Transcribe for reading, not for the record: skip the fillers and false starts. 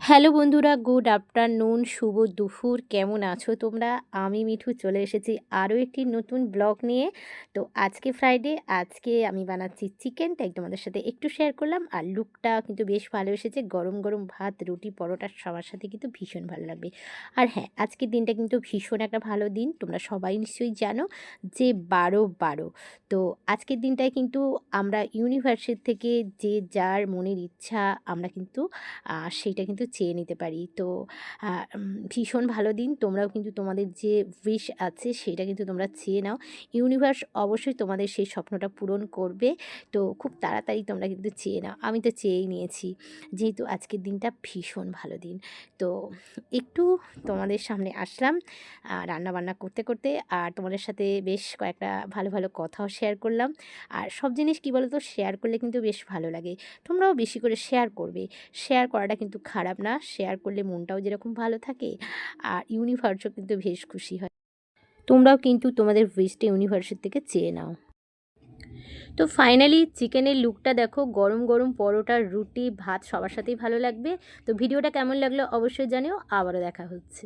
Hello বন্ধুরা, good afternoon, শুভ দুপুর। কেমন আছো তোমরা? আমি মিঠু চলে এসেছি আরও একটি নতুন ব্লগ নিয়ে। তো আজকে ফ্রাইডে, আজকে আমি বানাচ্ছি চিকেন, তাই তোমাদের সাথে একটু শেয়ার করলাম। আর লুকটা কিন্তু বেশ ভালো এসেছে, গরম গরম ভাত, রুটি, পরোটা সবার সাথে কিন্তু ভীষণ ভালো লাগবে। আর হ্যাঁ, আজকের দিনটা কিন্তু ভীষণ একটা ভালো দিন, তোমরা সবাই নিশ্চয়ই জানো যে 12/12। তো আজকের দিনটায় কিন্তু আমরা ইউনিভার্সিটি থেকে যে যার মনের ইচ্ছা আমরা কিন্তু সেইটা কিন্তু চেয়ে নিতে পারি। তো ভীষণ ভালো দিন। তোমরাও কিন্তু তোমাদের যে উইশ আছে সেটা কিন্তু তোমরা চেয়ে নাও। ইউনিভার্স অবশ্যই তোমাদের সেই স্বপ্নটা পূরণ করবে। তো খুব তাড়াতাড়ি তোমরা কিন্তু চেয়ে নাও। আমি তো চেয়েই নিয়েছি, যেহেতু আজকের দিনটা ভীষণ ভালো দিন। তো একটু তোমাদের সামনে আসলাম রান্নাবান্না করতে করতে, আর তোমাদের সাথে বেশ কয়েকটা ভালো ভালো কথাও শেয়ার করলাম। আর সব জিনিস কী বলো তো, শেয়ার করলে কিন্তু বেশ ভালো লাগে। তোমরাও বেশি করে শেয়ার করবে। শেয়ার করাটা কিন্তু খারাপ না। শেয়ার করলে মনটাও যেরকম ভালো থাকে, আর ইউনিভার্সও কিন্তু বেশ খুশি হয়। তোমরাও কিন্তু তোমাদের উইশটা ইউনিভার্সের থেকে চেয়ে নাও। তো ফাইনালি চিকেনের লুকটা দেখো, গরম গরম পরোটা, রুটি, ভাত সবার সাথেই ভালো লাগবে। তো ভিডিওটা কেমন লাগলো অবশ্যই জানিও। আবারও দেখা হচ্ছে।